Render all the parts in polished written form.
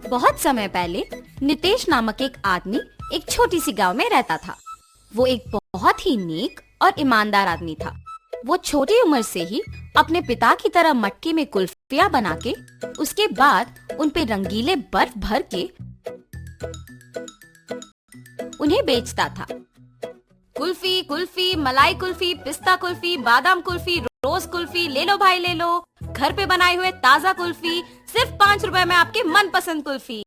बहुत समय पहले नितेश नामक एक आदमी एक छोटी सी गांव में रहता था। वो एक बहुत ही नेक और ईमानदार आदमी था। वो छोटी उम्र से ही अपने पिता की तरह मटके में कुल्फियाँ बना के उसके बाद उन पे रंगीले बर्फ भर के उन्हें बेचता था। कुल्फी कुल्फी, मलाई कुल्फी, पिस्ता कुल्फी, बादाम कुल्फी, रोज कुल्फी, ले लो भाई ले लो, घर पे बनाए हुए ताजा कुल्फी, सिर्फ 5 रुपए में आपकी मनपसंद कुल्फी।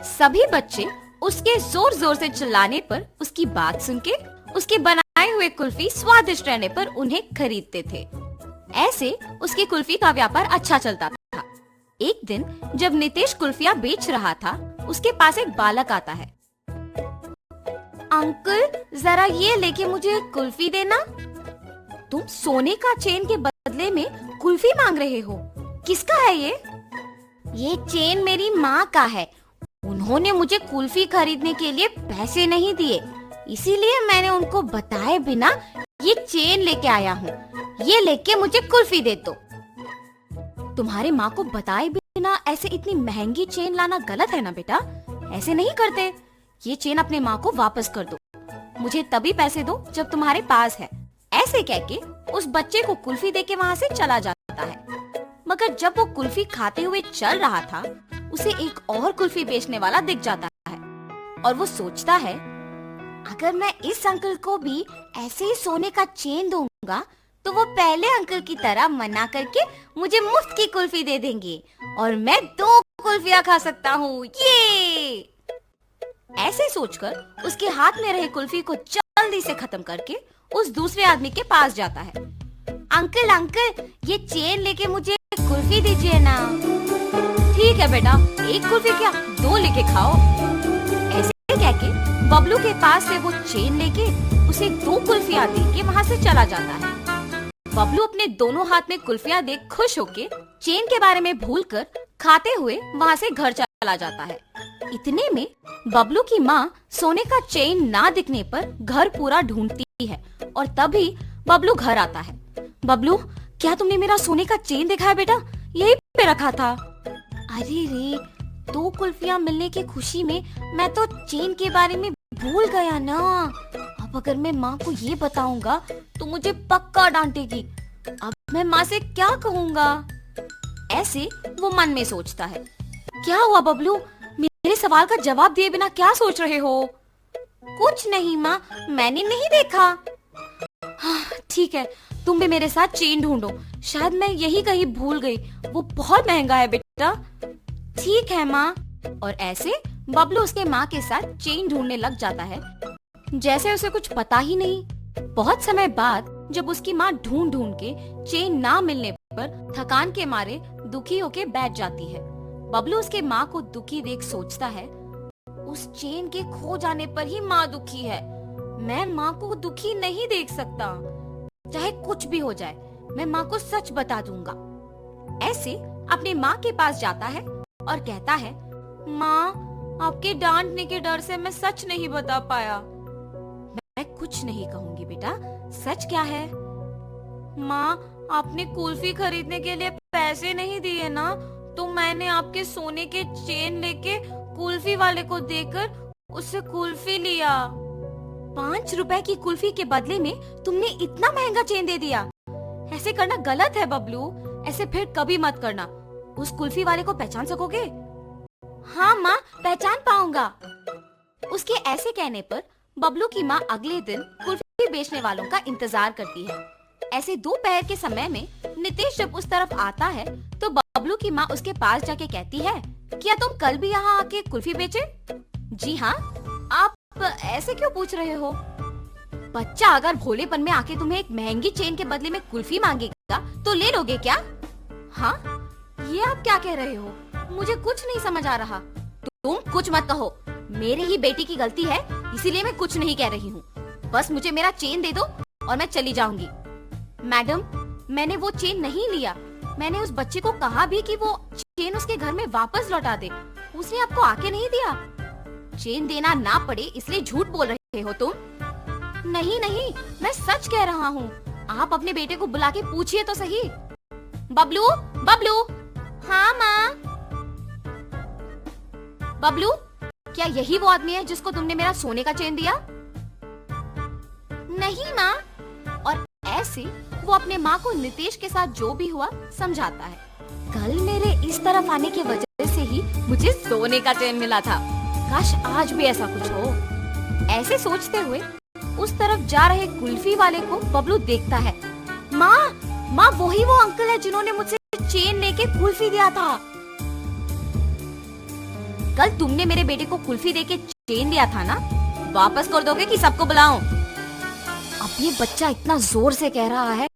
सभी बच्चे उसके जोर जोर से चिल्लाने पर उसकी बात सुन के उसके बनाए हुए कुल्फी स्वादिष्ट रहने पर उन्हें खरीदते थे। ऐसे उसकी कुल्फी का व्यापार अच्छा चलता था। एक दिन जब नितेश कुल्फियाँ बेच रहा था, उसके पास एक बालक आता है। अंकल, जरा ये लेके मुझे कुल्फी देना। तुम सोने का चेन के बदले में कुल्फी मांग रहे हो? किसका है ये? ये चेन मेरी माँ का है। उन्होंने मुझे कुल्फी खरीदने के लिए पैसे नहीं दिए, इसीलिए मैंने उनको बताए बिना ये चेन लेके आया हूँ। ये लेके मुझे कुल्फी दे दो। तुम्हारे माँ को बताए बिना ऐसे इतनी महंगी चेन लाना गलत है ना बेटा, ऐसे नहीं करते। ये चेन अपने माँ को वापस कर दो। मुझे तभी पैसे दो जब तुम्हारे पास है। ऐसे कह के उस बच्चे को कुल्फी देके वहाँ से चला जाता है। मगर जब वो कुल्फी खाते हुए चल रहा था, उसे एक और कुल्फी बेचने वाला दिख जाता है और वो सोचता है, अगर मैं इस अंकल को भी ऐसे ही सोने का चेन दूंगा तो वो पहले अंकल की तरह मना करके मुझे मुफ्त की कुल्फी दे देंगे और मैं 2 कुल्फियाँ खा सकता हूँ। ये ऐसे सोचकर उसके हाथ में रहे कुल्फी को जल्दी से खत्म करके उस दूसरे आदमी के पास जाता है। अंकल अंकल, ये चेन लेके मुझे कुल्फी दीजिए ना। ठीक है बेटा, 1 कुल्फी क्या 2 लेके खाओ। ऐसे कह के बबलू के पास से वो चेन लेके उसे 2 कुल्फियाँ दे के वहाँ से चला जाता है। बबलू अपने दोनों हाथ में कुल्फियाँ देख खुश होके चेन के बारे में भूलकर खाते हुए वहाँ से घर चला जाता है। इतने में बबलू की माँ सोने का चेन ना दिखने पर घर पूरा ढूंढती है और तभी बबलू घर आता है। बबलू, क्या तुमने मेरा सोने का चेन देखा है बेटा? यही पे रखा था। अरे रे, 2 कुल्फियाँ मिलने की खुशी में मैं तो चेन के बारे में भूल गया ना। अब अगर मैं माँ को ये बताऊंगा तो मुझे पक्का डांटेगी। अब मैं माँ से क्या कहूँगा? ऐसे वो मन में सोचता है। क्या हुआ बबलू, मेरे सवाल का जवाब दिए बिना क्या सोच रहे हो? कुछ नहीं माँ, मैंने नहीं देखा। हाँ, ठीक है, तुम भी मेरे साथ चेन ढूंढो। शायद मैं यही कहीं भूल गई। वो बहुत महंगा है बेटा। ठीक है माँ। और ऐसे बबलू उसके माँ के साथ चेन ढूंढने लग जाता है, जैसे उसे कुछ पता ही नहीं। बहुत समय बाद जब उसकी माँ ढूंढ ढूंढ के चेन ना मिलने पर थकान के मारे दुखी होके बैठ जाती है। बबलू उसके माँ को दुखी देख सोचता है, उस चेन के खो जाने पर ही माँ दुखी है। मैं माँ को दुखी नहीं देख सकता। चाहे कुछ भी हो जाए, मैं माँ को सच बता दूंगा। ऐसे अपने माँ के पास जाता है और कहता है, माँ, आपके डांटने के डर से मैं सच नहीं बता पाया। मैं कुछ नहीं कहूंगी बेटा, सच क्या है? माँ, आपने कुल्फी खरीदने के लिए पैसे नहीं दिए ना, तो मैंने आपके सोने के चेन लेके कुल्फी वाले को देकर उससे कुल्फी लिया। 5 रुपए की कुल्फी के बदले में तुमने इतना महंगा चेन दे दिया। ऐसे करना गलत है बबलू, ऐसे फिर कभी मत करना। उस कुल्फी वाले को पहचान सकोगे? हाँ माँ, पहचान पाऊंगा। उसके ऐसे कहने पर बबलू की माँ अगले दिन कुल्फी बेचने वालों का इंतजार करती है। ऐसे दोपहर के समय में नितेश जब उस तरफ आता है तो बबलू की माँ उसके पास जाके कहती है, क्या तुम कल भी यहाँ आके कुल्फी बेचे? जी हाँ। आप ऐसे क्यों पूछ रहे हो? बच्चा अगर भोलेपन में आके तुम्हें एक महंगी चेन के बदले में कुल्फी मांगेगा तो ले लोगे क्या? हाँ, ये आप क्या कह रहे हो? मुझे कुछ नहीं समझ आ रहा। तुम कुछ मत कहो, मेरी ही बेटी की गलती है, इसीलिए मैं कुछ नहीं कह रही हूँ। बस मुझे मेरा चेन दे दो और मैं चली जाऊंगी। मैडम, मैंने वो चेन नहीं लिया। मैंने उस बच्चे को कहा भी कि वो चेन उसके घर में वापस लौटा दे। उसने आपको आके नहीं दिया। चेन देना ना पड़े इसलिए झूठ बोल रहे हो तुम। नहीं नहीं, मैं सच कह रहा हूँ। आप अपने बेटे को बुला के पूछिए तो सही। बबलू, बबलू। हाँ माँ। बबलू, क्या यही वो आदमी है जिसको तुमने मेरा सोने का चेन दिया? नहीं माँ। और ऐसे वो अपने माँ को नितेश के साथ जो भी हुआ समझाता है। कल मेरे इस तरफ आने की वजह से ही मुझे सोने का चेन मिला था। काश आज भी ऐसा कुछ हो। ऐसे सोचते हुए उस तरफ जा रहे कुल्फी वाले को बबलू देखता है। माँ वही वो अंकल है जिन्होंने मुझसे चेन लेके कुल्फी दिया था। कल तुमने मेरे बेटे को कुल्फी देके चेन दिया था ना, वापस कर दोगे कि सबको बुलाऊं? अब ये बच्चा इतना जोर से कह रहा है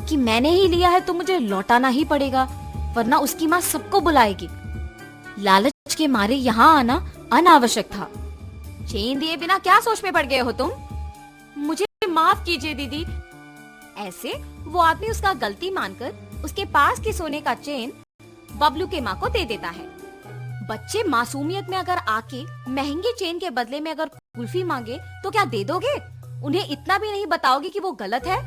कि मैंने ही लिया है तो मुझे लौटाना ही पड़ेगा, वरना उसकी माँ सबको बुलाएगी। लालच के मारे यहाँ आना अनावश्यक था। चेन दिए बिना क्या सोच में पड़ गए हो तुम? मुझे माफ कीजिए दीदी। ऐसे वो आदमी उसका गलती मानकर उसके पास के सोने का चेन बबलू के माँ को दे देता है। बच्चे मासूमियत में अगर आके महंगे चेन के बदले में अगर कुल्फी मांगे तो क्या दे दोगे? उन्हें इतना भी नहीं बताओगे कि वो गलत है?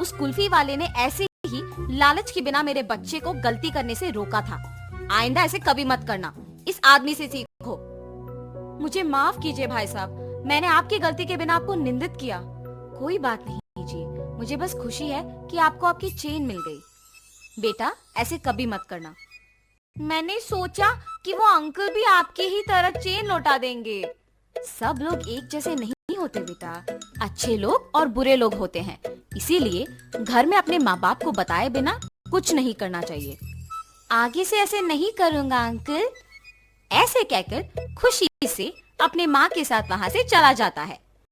उस कुल्फी वाले ने ऐसे ही लालच के बिना मेरे बच्चे को गलती करने से रोका था। आइंदा ऐसे कभी मत करना, इस आदमी से सीखो। मुझे माफ कीजिए भाई साहब, मैंने आपकी गलती के बिना आपको निंदित किया। कोई बात नहीं जी, मुझे बस खुशी है कि आपको आपकी चेन मिल गई। बेटा ऐसे कभी मत करना। मैंने सोचा कि वो अंकल भी आपके ही तरह चेन लौटा देंगे। सब लोग एक जैसे नहीं होते बेटा, अच्छे लोग और बुरे लोग होते हैं। इसीलिए घर में अपने माँ बाप को बताए बिना कुछ नहीं करना चाहिए। आगे से ऐसे नहीं करूँगा अंकल। ऐसे कहकर खुशी से अपने माँ के साथ वहाँ से चला जाता है।